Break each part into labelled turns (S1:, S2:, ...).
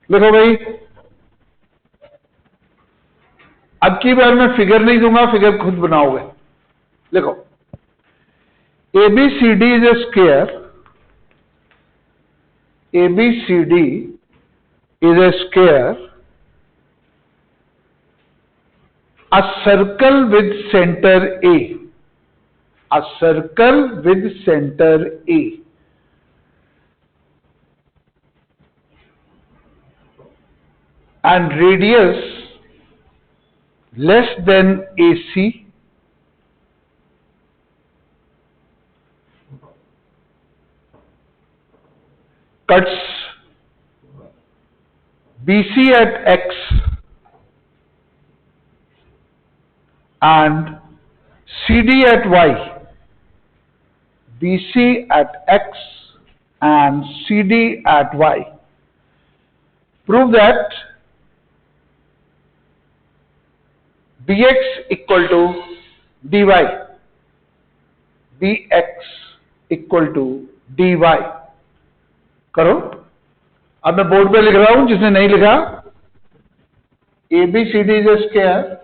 S1: लिखो भाई, अब की बार मैं फिगर नहीं दूंगा, फिगर खुद बनाओगे। लिखो, ABCD is a square, ABCD is a square, a circle with center a circle with center A, and radius less than AC, cuts BC at X and CD at Y, BC at X and CD at Y. Prove that BX equal to DY, BX equal to DY. करो। अब मैं board पे लिख रहा हूं, जिसने नहीं लिखा, ABCD is a square,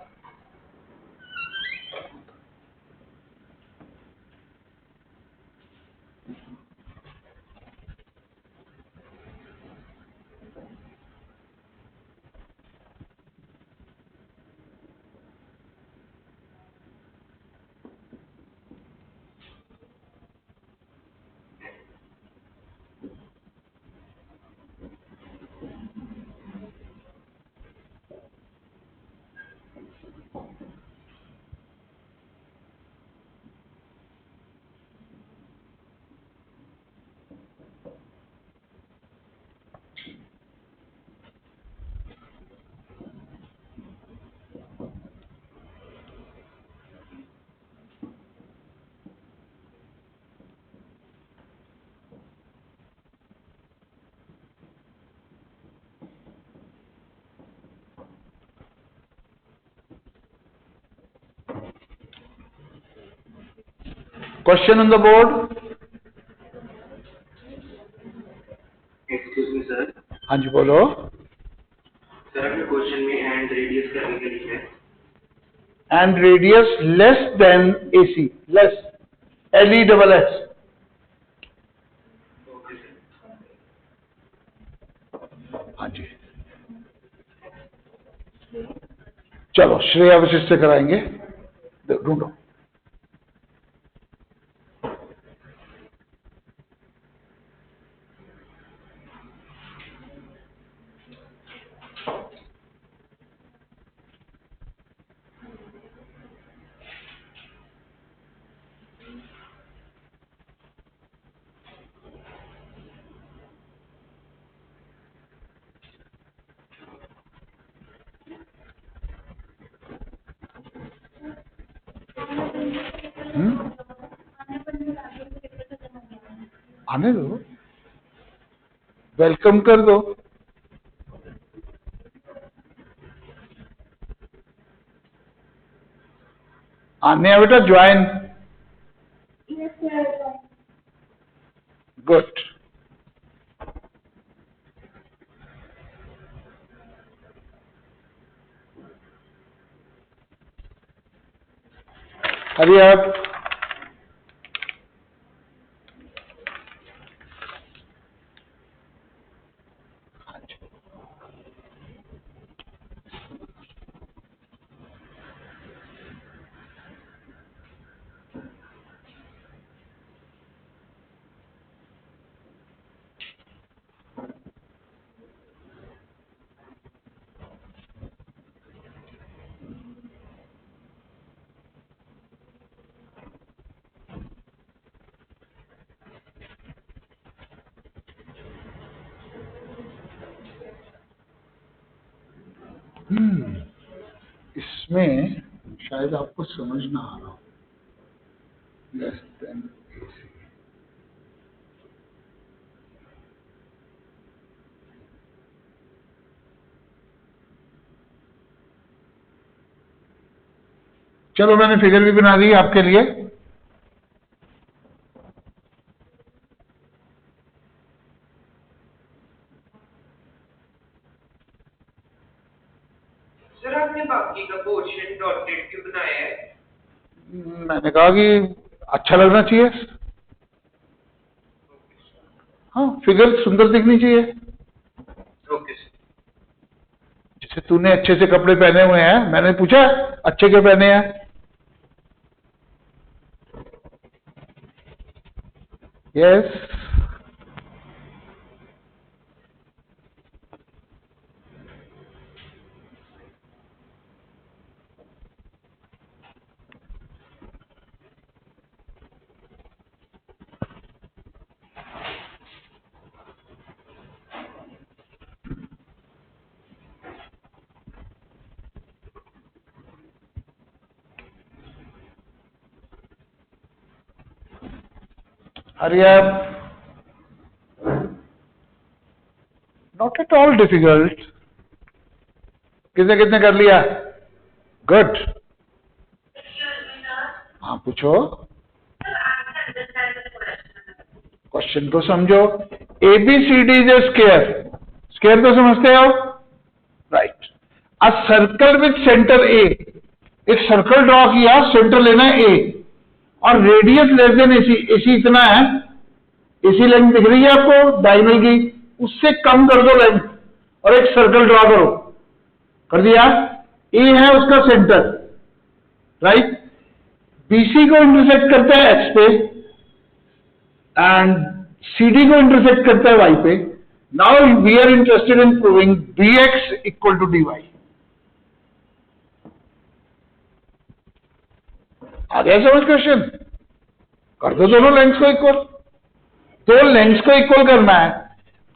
S1: question on the board.
S2: Excuse me sir.
S1: हाँ जी बोलो।
S2: सर आपने क्वेश्चन में एंड रेडियस करने के लिए
S1: and radius less than AC, less, LESS।
S2: Okay sir.
S1: हाँ जी, चलो श्रेया विशिष्ट से कराएंगे, ढूंढो। आने दो, वेलकम कर दो। आने बेटा, ज्वाइन। गुड। हरी आप। इसमें शायद आपको समझ ना आ रहा हो, लेस देन AC। चलो मैंने फिगर भी बना दी आपके लिए।
S2: सर आपने बाकी का पोर्शन डॉटेड क्यों बनाया है?
S1: मैंने कहा कि अच्छा लगना चाहिए। हाँ, फिगर सुंदर दिखनी चाहिए।
S2: Okay sir.
S1: जैसे तूने अच्छे से कपड़े पहने हुए हैं, मैंने पूछा अच्छे क्यों पहने हैं? Yes. Hurry up. Not at all difficult. किसने कितने कर लिया? गुड। हाँ पूछो, क्वेश्चन को समझो। ABCD is a square. Square तो समझते हो, right. A circle with centre A, एक सर्कल ड्रॉ किया, सेंटर लेना है ए और radius less than AC। AC इतना है, AC लेंथ दिख रही है आपको डायगोनल की, उससे कम कर दो लेंथ और एक सर्कल ड्रॉ करो। कर दिया? ए है उसका सेंटर, राइट। BC को इंटरसेक्ट करता है X पे एंड CD को इंटरसेक्ट करता है Y पे। Now we are interested in proving BX equal to DY। आ गया समझ क्वेश्चन? कर दो दोनों लेंथ्स को इक्वल। दो लेंथ्स को इक्वल करना है।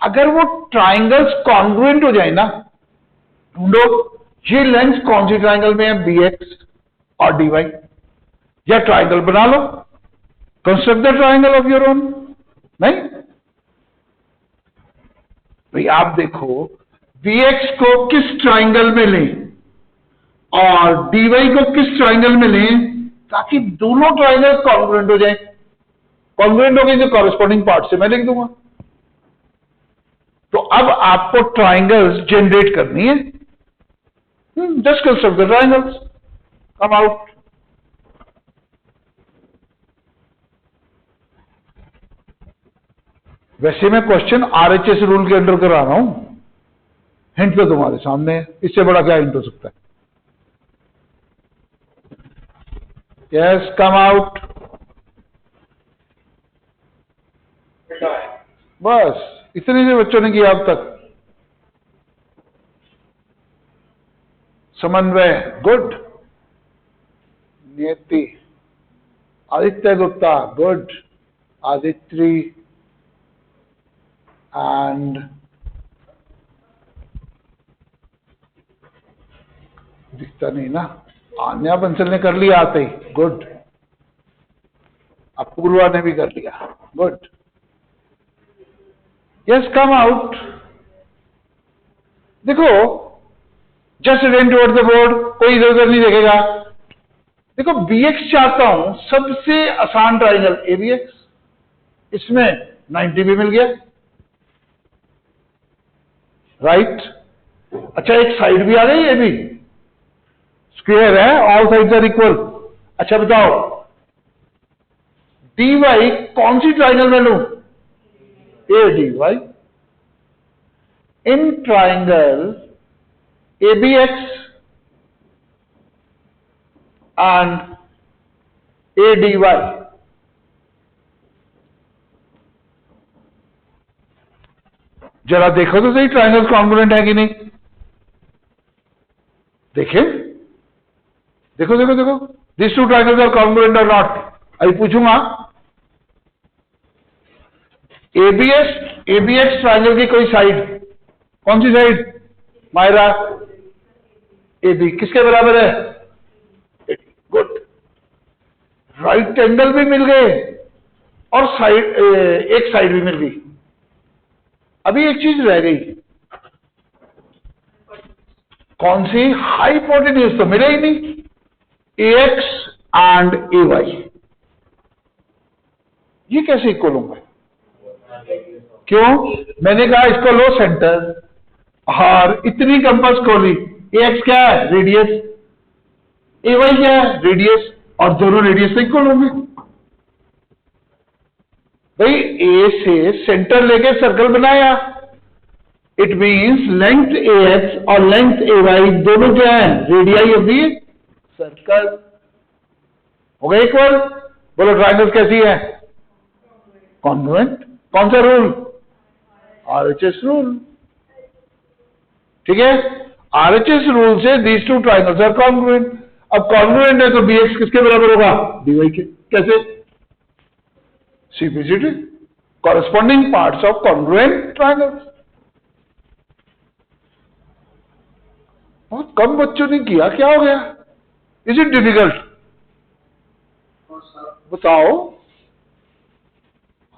S1: अगर वो ट्राइंगल्स कॉन्ग्रुएंट हो जाए ना, ढूंढो ये लेंथ कौन सी ट्राइंगल में है, BX और DY, या ट्राइंगल बना लो, construct the triangle of your own. नहीं भाई, आप देखो BX को किस ट्राइंगल में लें और DY को किस ट्राइंगल में लें ताकि दोनों ट्राइंगल कॉन्ग्रुएंट हो जाए। कॉन्ग्रुएंट हो गई तो कॉरेस्पॉन्डिंग पार्ट से मैं लिख दूंगा। तो अब आपको ट्राइंगल्स जनरेट करनी है। Just construct the triangles, come out. वैसे मैं क्वेश्चन RHS रूल के अंडर करा रहा हूं, हिंट तो तुम्हारे सामने है, इससे बड़ा क्या हिंट हो सकता है? Yes, come out. बस इतने से बच्चों ने किया अब तक। समन्वय, गुड। नियति, आदित्य गुप्ता, गुड। आदित्रि एंड दिखता नहीं ना, आन्या बंसल ने कर लिया आते ही, गुड। अपूर्वा ने भी कर लिया, गुड। Yes, come out. देखो, just attend toward the board, कोई इधर उधर नहीं देखेगा। देखो BX चाहता हूं, सबसे आसान ट्राइंगल ABX, इसमें 90 भी मिल गया, राइट। अच्छा, एक साइड भी आ गई, ये भी स्क्वायर है, ऑल साइड्स आर इक्वल। अच्छा बताओ DY कौन सी ट्राइंगल में लूं? ADY। In triangle ABX and ADY, जरा देखो तो सही ट्राइंगल कॉन्ग्रुएंट है कि नहीं। देखें, देखो देखो देखो, these two triangles are congruent और नॉट। अभी पूछूंगा ABX ट्राइंगल की कोई साइड, कौन सी साइड? मायरा, AB किसके बराबर है? गुड। राइट एंगल भी मिल गए और साइड, एक साइड भी मिल गई। अभी एक चीज रह गई, कौन सी? हाइपोटेन्यूज तो मिले ही नहीं, AX एंड AY। ये कैसे इक्वल होंगे? क्यों? मैंने कहा इसको लो सेंटर और इतनी कंपास खोली ए एक्स क्या है? रेडियस। ए वाई क्या है? रेडियस। और दोनों रेडियस से इक्वल होंगे। भाई ए से सेंटर लेके सर्कल बनाया, it means length A x और लेंथ ए वाई दोनों क्या है? Radii of the circle. हो गया इक्वल। बोलो ट्रायंगल कैसी है? कॉन्ग्रुएंट। कौन सा रूल? RHS rule. ठीक है, आरएचएस रूल से these two triangles are congruent. अब कॉन्ग्रुएंट है तो बी एक्स किसके बराबर होगा? डी वाई के। कैसे? CPCT, corresponding parts of congruent triangles. बहुत कम बच्चों ने किया, क्या हो गया? Is it difficult? बताओ।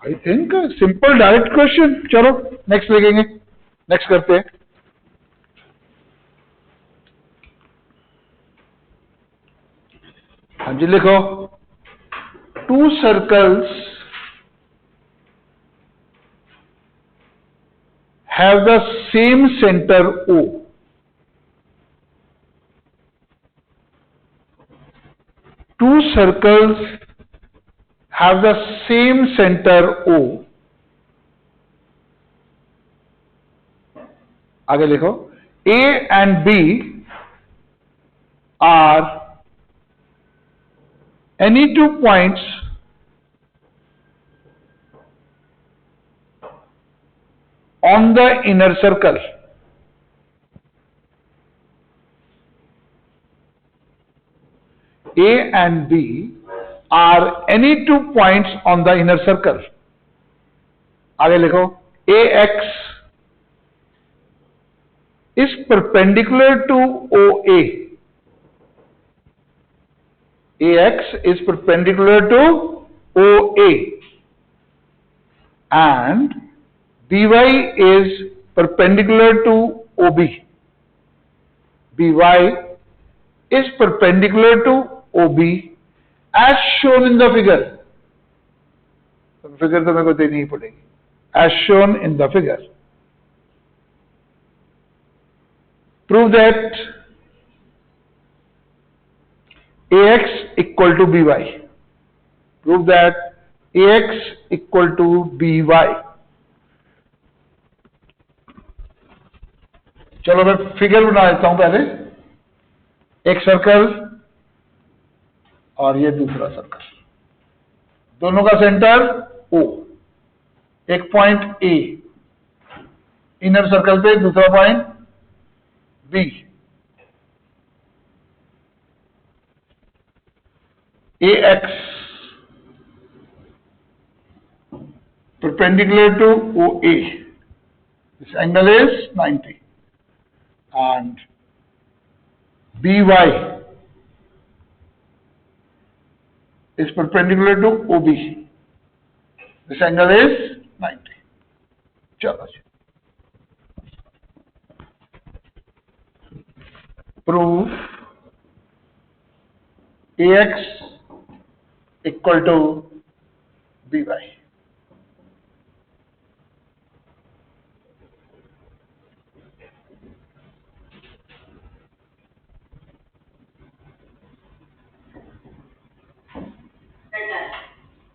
S1: I think simple direct question. चलो नेक्स्ट लिखेंगे, नेक्स्ट करते हैं। हाँ जी लिखो, two circles have the same centre O. Two circles have the same center O. आगे लिखो, A and B are any two points on the inner circle. A and B are any two points on the inner circle. आगे लिखो, AX is perpendicular to OA. AX is perpendicular to OA and BY is perpendicular to OB. BY is perpendicular to OB as shown in the figure. Figure तो मेरे को देनी ही पड़ेगी। As shown in the figure. Prove that AX equal to BY. Prove that AX equal to BY. चलो मैं figure बना देता हूं पहले। एक सर्कल और ये दूसरा सर्कल, दोनों का सेंटर O, एक पॉइंट A इनर सर्कल पे, दूसरा point B। AX perpendicular to OA, this angle is 90, and BY is perpendicular to OB, this angle is 90. चलो जी, prove AX equal to BY.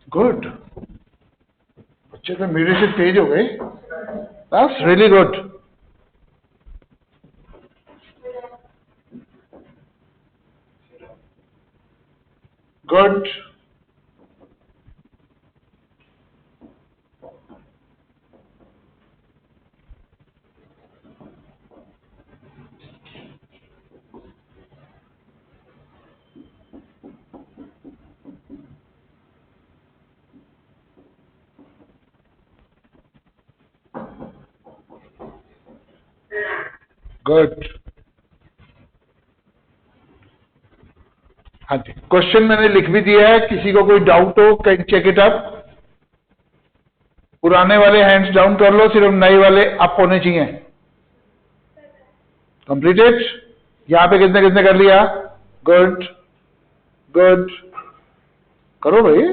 S1: Good, बच्चे तो मेरे से तेज हो गए। That's really good. Good, good. हाँ जी, क्वेश्चन मैंने लिख भी दिया है, किसी को कोई डाउट हो कैन चेक इट अप। पुराने वाले हैंड्स डाउन कर लो, सिर्फ नए वाले अप होने चाहिए। कंप्लीटेड। यहां पे कितने कितने कर लिया? गुड गुड, करो भाई,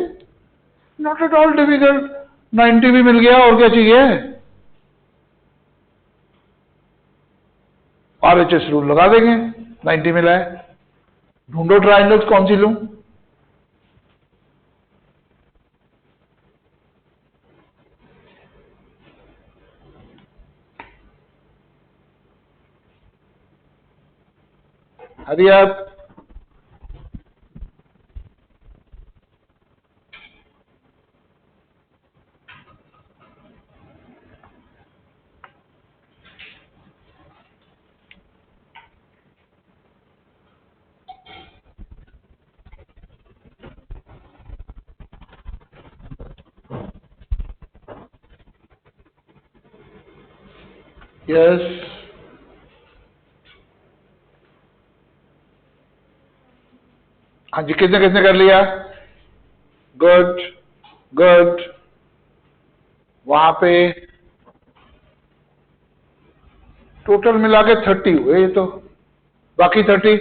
S1: नॉट एट ऑल डिफिकल्ट। 90 भी मिल गया, और क्या चाहिए? RHS रूल लगा देंगे, 90 मिला है। ढूंढो ट्राइंगल्स कौन सी लूं? हरी आप यस, हाँ जी, किसने किसने कर लिया? Good good. वहां पे टोटल मिला के 30 हुए ये तो, बाकी 30,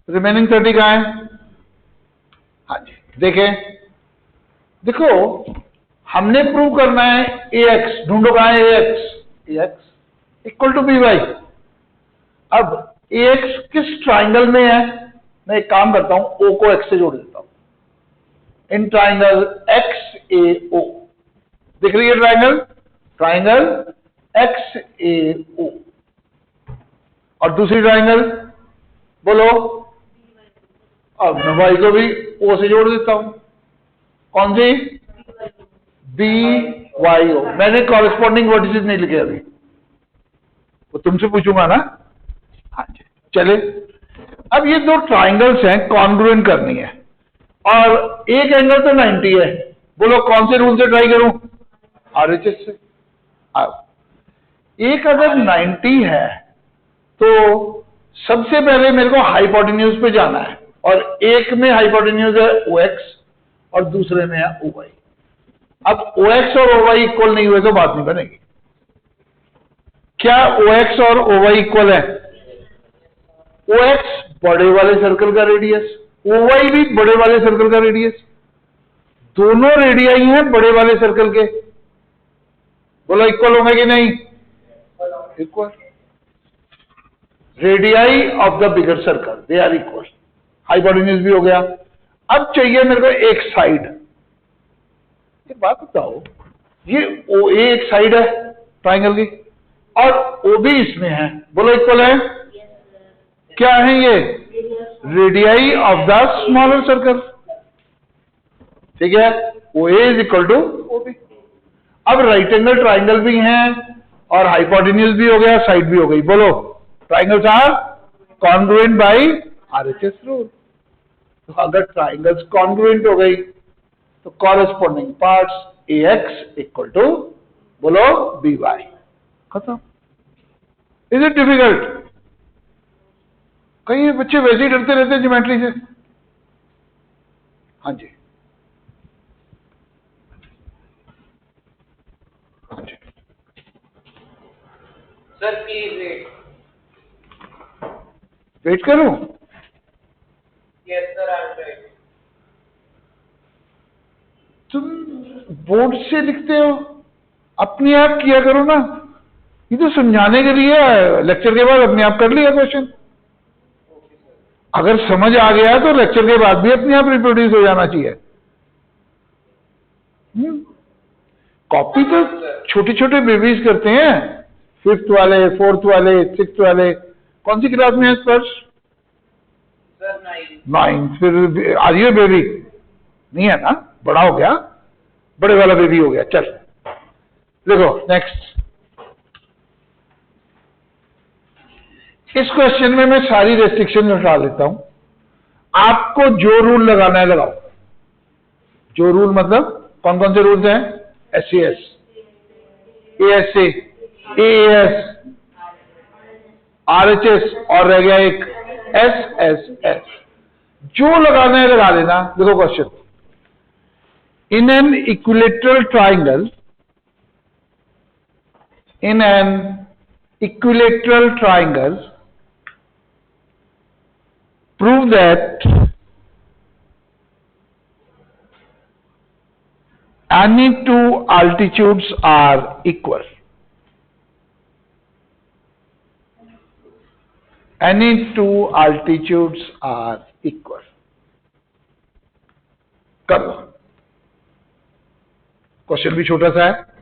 S1: रिमेनिंग 30 कहाँ है? हाँ जी, देखें, देखो हमने प्रूव करना है AX, ढूंढो कहाँ है AX इक्वल टू BY। अब AX किस ट्राइंगल में है? मैं एक काम करता हूं, O को X से जोड़ देता हूं, इन ट्राइंगल XAO, दिख रही है ट्राइंगल? Triangle XAO। और दूसरी ट्राइंगल बोलो, अब मैं Y को भी O से जोड़ देता हूं, कौन सी? BYO। मैंने कॉरेस्पॉन्डिंग वर्टिसेस नहीं लिखे अभी, वो तुमसे पूछूंगा ना। हाँ जी, चले। अब ये दो ट्राइंगल्स हैं, कॉन्ग्रुएंट करनी है, और एक एंगल तो 90 है। बोलो कौन से रूल से ट्राई करूं? RHS से। अब एक अगर 90 है तो सबसे पहले मेरे को हाइपोटेन्यूज पे जाना है, और एक में हाइपोटेन्यूज है OX और दूसरे में है OY। अब OX और OY इक्वल नहीं हुए तो बात नहीं बनेगी। क्या OX और OY इक्वल है? OX बड़े वाले सर्कल का रेडियस, OY भी बड़े वाले सर्कल का रेडियस, दोनों रेडियाई हैं बड़े वाले सर्कल के। बोलो इक्वल होंगे कि नहीं? Equal. Radii of the bigger circle they are equal, hypotenuse भी हो गया। अब चाहिए मेरे को एक साइड। एक बात बताओ, ये OA एक साइड है ट्राइंगल की, और OB इसमें है, बोलो इक्वल है? क्या है ये? Radii of the smaller circle, ठीक है? OA is equal to OB। अब राइट एंगल ट्राइंगल भी हैं और हाइपोटेन्यूज भी हो गया, साइड भी हो गई। बोलो triangles are congruent by RHS rule. तो अगर ट्राइंगल्स कॉन्ग्रुएंट हो गई तो corresponding parts AX equal to, बोलो BY। खत्म। Is it difficult? कई बच्चे वैसे ही डरते रहते हैं ज्योमेट्री से। हाँ जी, हाँ जी।
S2: Sir please wait.
S1: वेट करूं?
S2: Yes sir, I am wait.
S1: तुम बोर्ड से लिखते हो, अपने आप किया करो ना। ये तो समझाने के लिए है, लेक्चर के बाद अपने आप कर लिया क्वेश्चन। अगर समझ आ गया तो लेक्चर के बाद भी अपने आप रिप्रोड्यूस हो जाना चाहिए। कॉपी तो छोटे छोटे बेबीज करते हैं, 5th वाले, 4th वाले, 6th वाले। कौन सी क्लास में है स्पर्श?
S2: सर
S1: 9। फिर आर यू बेबी? नहीं है ना, बड़ा हो गया, बड़े वाला बेबी हो गया। चल देखो नेक्स्ट। इस क्वेश्चन में मैं सारी रेस्ट्रिक्शन हटा लेता हूं, आपको जो रूल लगाना है लगाओ। जो रूल मतलब कौन कौन से रूल्स हैं? SCS, ASA, AAS, RHS, और रह गया एक SSS। जो लगाना है लगा लेना। देखो question, in an equilateral triangle, in an equilateral triangle, prove that any two altitudes are equal. Any two altitudes are equal. कर लो, क्वेश्चन भी छोटा सा है.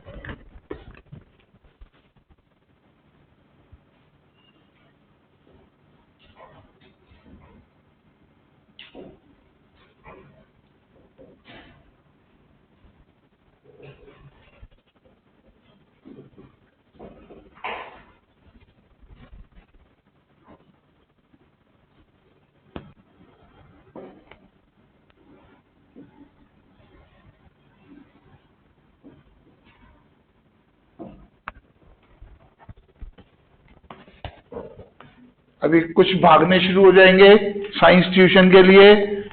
S1: अभी कुछ भागने शुरू हो जाएंगे साइंस ट्यूशन के लिए,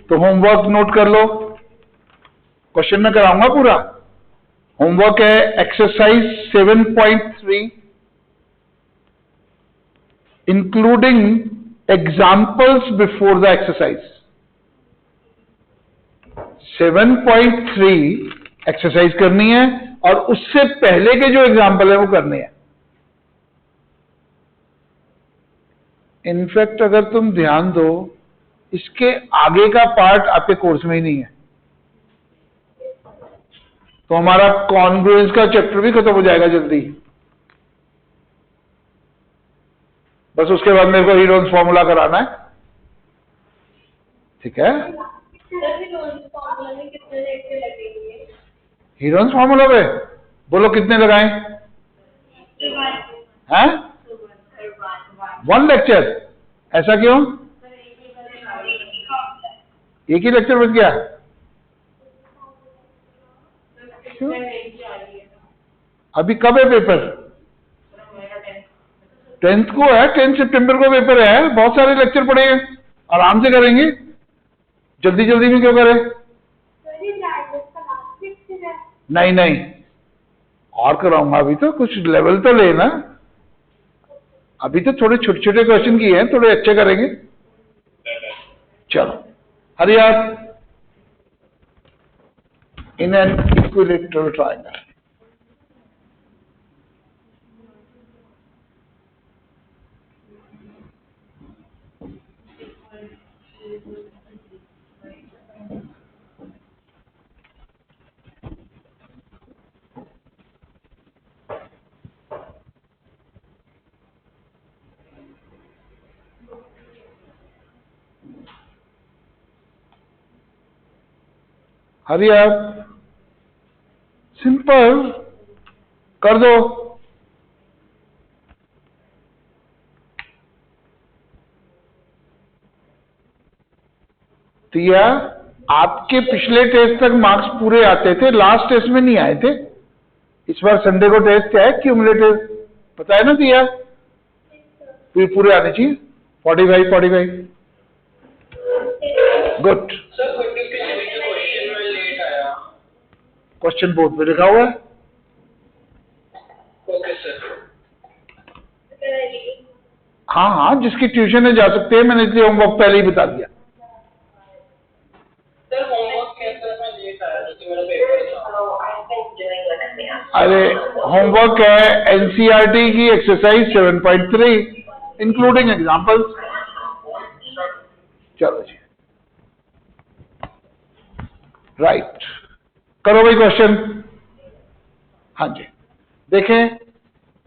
S1: तो होमवर्क नोट कर लो. क्वेश्चन में कराऊंगा पूरा. होमवर्क है exercise 7.3 including examples before the exercise. 7.3 exercise करनी है और उससे पहले के जो एग्जाम्पल है वो करने हैं. इनफैक्ट अगर तुम ध्यान दो, इसके आगे का पार्ट आपके कोर्स में ही नहीं है, तो हमारा कॉन्ग्रुएंस का चैप्टर भी खत्म हो जाएगा जल्दी. बस उसके बाद मेरे को हीरोन्स फॉर्मूला कराना है. ठीक है, हीरोन्स फॉर्मूला पे बोलो कितने लगाएं? हैं? 1 लेक्चर. ऐसा क्यों? एक ही लेक्चर बच गया? क्यों? अभी कब है पेपर? 10th को है. 10 सितंबर को पेपर है. बहुत सारे लेक्चर पड़े हैं, आराम से करेंगे. जल्दी जल्दी में क्यों करें? नहीं नहीं, और कराऊंगा. अभी तो कुछ लेवल तो लेना. अभी तो थोड़े छोटे छोटे क्वेश्चन किए हैं, थोड़े अच्छे करेंगे. चलो, हरी आप इन एन इक्विलेटरल ट्रायंगल. हरी आप सिंपल कर दो. तिया, आपके पिछले टेस्ट तक मार्क्स पूरे आते थे, लास्ट टेस्ट में नहीं आए थे. इस बार संडे को टेस्ट क्या है? क्यूमुलेटिव. पता है ना तिया? पूरे आने चाहिए. 45. गुड. क्वेश्चन बोर्ड पे लिखा हुआ है.
S2: Okay sir.
S1: हाँ हाँ, जिसकी ट्यूशन है जा सकते हैं. मैंने इसलिए होमवर्क पहले ही बता दिया.
S2: सर होमवर्क कैसे मैं लेट आया, जैसे मेरा पेपर था.
S1: अरे होमवर्क है एनसीईआरटी की एक्सरसाइज 7.3 इंक्लूडिंग एग्जांपल्स. चलो जी, राइट. करो भाई क्वेश्चन. हाँ जी, देखें.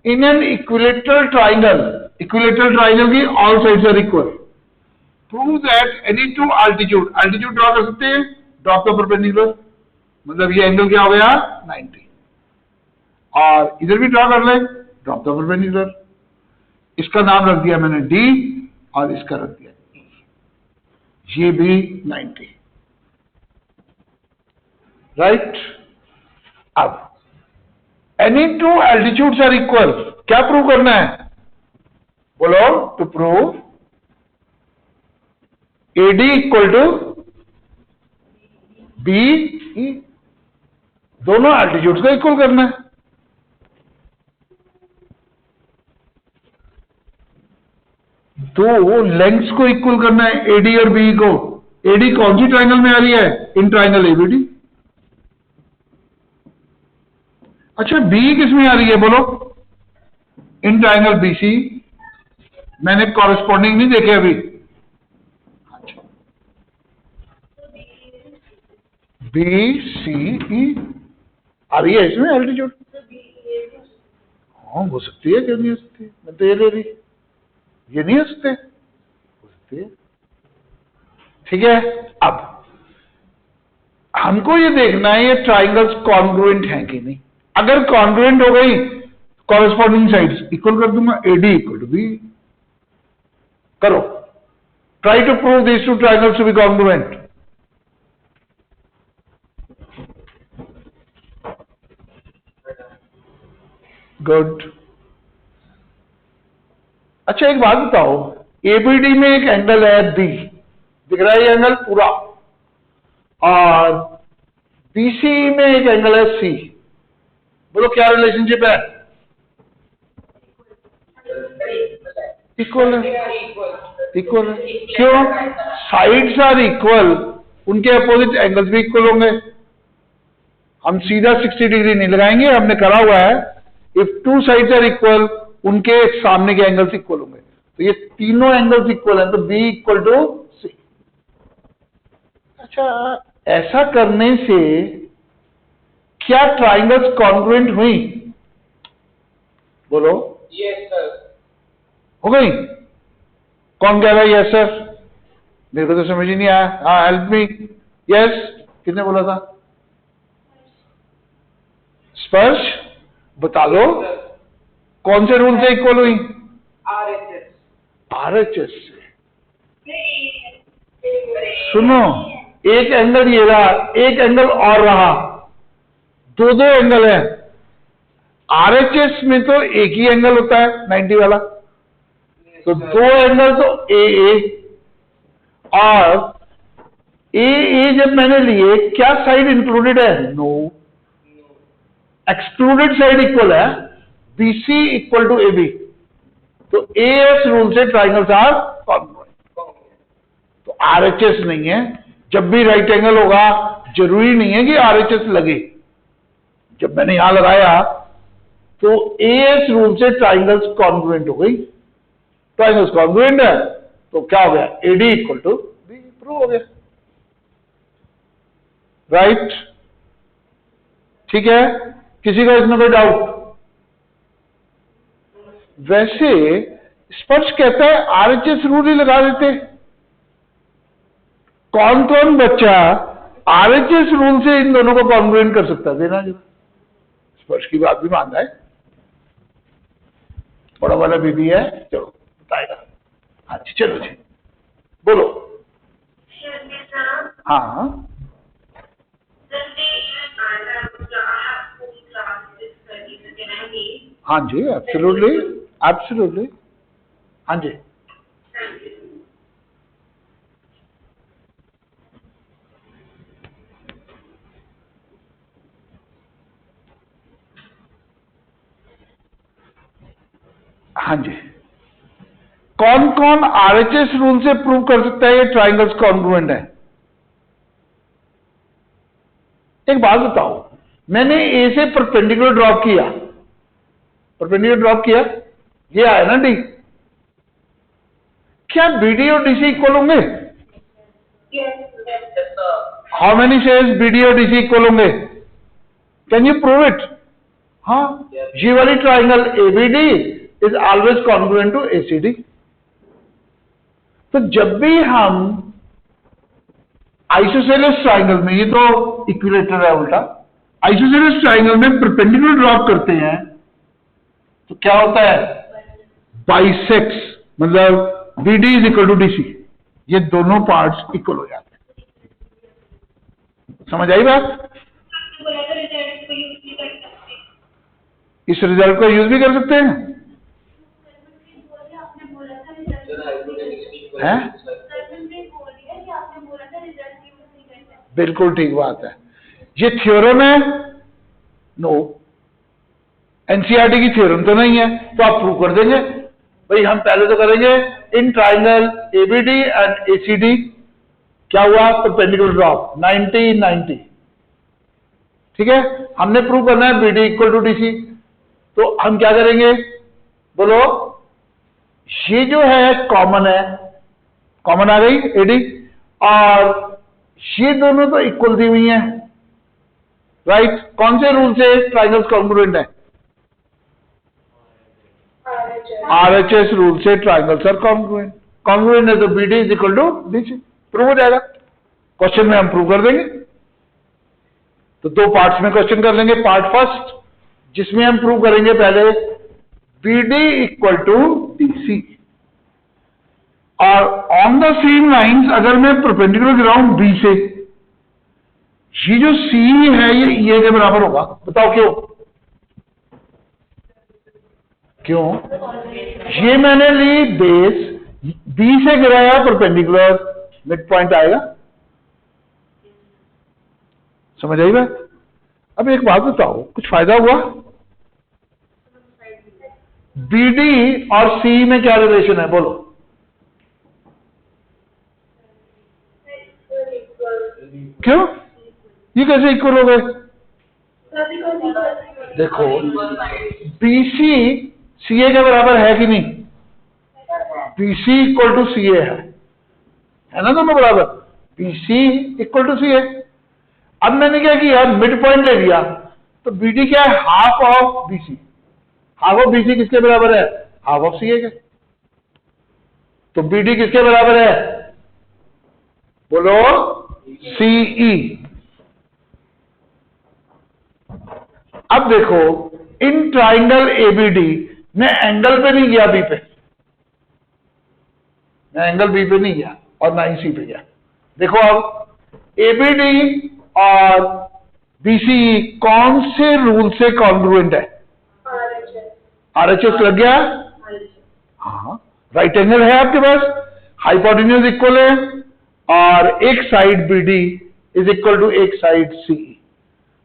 S1: इन एन इक्विलेटरल ट्राइंगल की all sides are equal. Prove that any two altitude draw कर सकते हैं. ड्रॉप द परपेंडिकुलर, मतलब ये एंगल क्या हो गया? 90. और इधर भी ड्रॉ कर ले. Drop the perpendicular. इसका नाम रख दिया मैंने डी और इसका रख दिया ई. ये भी 90. राइट. अब any two altitudes are equal. क्या प्रूव करना है? बोलो. To prove AD equal to B. दोनों एल्टीट्यूड्स को इक्वल करना है. दो लेंथ्स को इक्वल करना है, एडी और बी को. एडी कौन सी ट्राइंगल में आ रही है? In triangle ABD. अच्छा, बी किस में आ रही है बोलो? In triangle BC. मैंने कॉरेस्पॉन्डिंग नहीं देखे अभी। अच्छा, BCE आ रही है इसमें एल्टीट्यूड? हाँ हो सकती है, क्यों नहीं हो सकती? मैं तो ये ले रही, ये नहीं हो सकते? हो सकती है। ठीक है, अब हमको ये देखना है ये ट्राइंगल्स कॉन्ग्रुएंट हैं कि नहीं। अगर कॉन्ग्रुएंट हो गई, कॉरेस्पॉन्डिंग साइड्स इक्वल कर दूंगा, AD इक्वल टू B। करो, try to prove these two triangles to be congruent। Good. अच्छा एक बात बताओ, ABD में एक एंगल है B, दिख रहा है ये एंगल पूरा, और BCE में एक एंगल है C। बोलो क्या रिलेशनशिप है? इक्वल है। इक्वल है, क्यों? साइड्स आर इक्वल, उनके अपोजिट एंगल्स भी इक्वल होंगे। हम सीधा 60 डिग्री नहीं लगाएंगे, हमने करा हुआ है if two sides are equal, उनके सामने के एंगल्स इक्वल होंगे। तो ये तीनों एंगल्स इक्वल हैं, तो B इक्वल टू C। अच्छा, ऐसा करने से क्या ट्राइंगल्स कॉन्ग्रुएंट हुई? बोलो। Yes sir. हो गई? कौन कह रहा है यस सर? मेरे को तो समझ ही नहीं आया। हाँ हेल्प मी। यस, किसने बोला था? स्पर्श बता दो, कौन से रूल से इक्वल हुई? RHS से। सुनो, एक एंगल ये रहा, एक एंगल और रहा, दो दो एंगल है। RHS में तो एक ही एंगल होता है 90 वाला, तो दो एंगल तो AA, और AA जब मैंने लिए, क्या साइड इंक्लूडेड है? नो। एक्सक्लूडेड साइड इक्वल है, BC इक्वल टू AB। तो AS रूल से ट्राइंगल्स आर कॉन्ग्रुएंट। तो RHS नहीं है। जब भी राइट एंगल होगा, जरूरी नहीं है कि RHS लगे। जब मैंने यहां लगाया तो AS रूल से ट्राइंगल्स कॉन्ग्रुएंट हो गई। ट्राइंगल्स कॉन्ग्रुएंट है तो क्या हो गया? AD equal to B, prove हो गया। राइट? ठीक है, किसी का इसमें कोई डाउट? वैसे स्पर्श कहता है RHS रूल ही लगा देते। कौन कौन बच्चा RHS रूल से इन दोनों को कॉन्ग्रुएंट कर सकता है? देना जरा। स्पर्श की बात भी मान रहा है, बड़ा वाला बीबी है, चलो बताएगा। हाँ जी, चलो जी, बोलो। हाँ हाँ जी, एब्सोल्युटली एब्सोल्युटली, हाँ जी। हाँ जी, कौन कौन RHS रूल से प्रूव कर सकता है ये ट्राइंगल्स कॉन्ग्रुएंट है? एक बात बताओ, मैंने A से परपेंडिकुलर ड्रॉप किया, परपेंडिकुलर ड्रॉप किया, ये आया ना D, क्या BD और DC इक्वल होंगे? हाउ मेनी सेज BD और DC इक्वल होंगे? Can you prove it? हाँ, ये वाली triangle ABD is always congruent to ACD। तो जब भी हम आइसोसेलेस ट्राइंगल में, ये तो इक्विलेटरल है उल्टा, आइसोसेलेस ट्राइंगल में परपेंडिकुलर ड्रॉप करते हैं तो क्या होता है? बाइसेक्स, मतलब BD is equal to DC, ये दोनों पार्ट्स इक्वल हो जाते हैं। समझ आई बात? इस रिजल्ट को यूज भी कर सकते हैं, हैं? बिल्कुल ठीक बात है। ये थ्योरम है? नो, NCERT की थ्योरम तो नहीं है, तो आप प्रूव कर देंगे। भाई हम पहले तो करेंगे in triangle ABD and ACD क्या हुआ? Perpendicular drop 90-90। ठीक है, हमने प्रूव करना है BD इक्वल टू DC। तो हम क्या करेंगे? बोलो। ये जो है कॉमन है, कॉमन आ गई एडी, और ये दोनों तो इक्वल दी हुई हैं, राइट। कौन से रूल से ट्राइंगल्स कॉन्ग्रुएंट है? RHS रूल से ट्राइंगल्स आर कॉन्ग्रुएंट। कॉन्ग्रुएंट है तो BD is equal to BC, prove हो जाएगा। क्वेश्चन में हम प्रूव कर देंगे। तो दो पार्ट्स में क्वेश्चन कर लेंगे। पार्ट फर्स्ट जिसमें हम प्रूव करेंगे पहले BD इक्वल टू DC, और ऑन द सेम लाइंस अगर मैं परपेंडिकुलर गिराऊं B से, ये जो C है ये EA के बराबर होगा। बताओ क्यों? क्यों? ये मैंने ली बेस, B से गिराया परपेंडिकुलर, मिड पॉइंट आएगा। समझ आई बात? अब एक बात बताओ, कुछ फायदा हुआ? BD और C में क्या रिलेशन है बोलो? क्यों? ये कैसे इक्वल हो गए? देखो BC CA के बराबर है कि नहीं? BC इक्वल टू CA है ना दोनों बराबर? BC equal to CA। अब मैंने क्या किया, मिड पॉइंट ले लिया, तो BD क्या है? Half of BC। Half of BC किसके बराबर है? हाफ ऑफ CA के। तो BD किसके बराबर है बोलो? CE। अब देखो इन ट्राइंगल ABD मैं एंगल पे नहीं गया, B पे, मैं एंगल B पे नहीं गया और ना ही C पे गया। देखो अब ABD और BCE कौन से रूल से कॉन्ग्रुएंट है? RHS लग गया? हाँ, राइट एंगल है आपके पास, हाइपोटेन्यूज इक्वल है, और एक side BD is equal to एक साइड CE।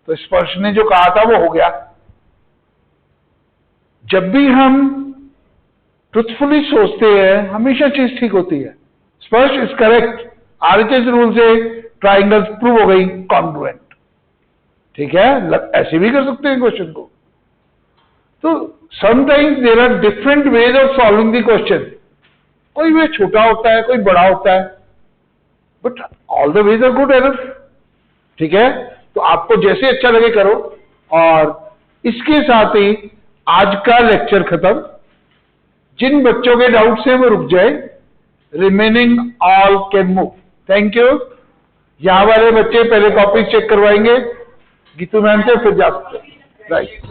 S1: तो स्पर्श ने जो कहा था वो हो गया। जब भी हम ट्रुथफुली सोचते हैं हमेशा चीज ठीक होती है। स्पर्श इज करेक्ट, RHS रूल से ट्राइंगल्स प्रूव हो गई कॉन्ग्रुएंट। ठीक है, ऐसे भी कर सकते हैं क्वेश्चन को। तो sometimes there are different ways of solving the question. कोई वे छोटा होता है, कोई बड़ा होता है, but all the ways are good enough. ठीक है, तो आपको जैसे अच्छा लगे करो। और इसके साथ ही आज का लेक्चर खत्म। जिन बच्चों के डाउट से वो रुक जाए, remaining all can move. Thank you. यहां वाले बच्चे पहले कॉपी चेक करवाएंगे गीतू मैम से, फिर जा सकते हैं। राइट।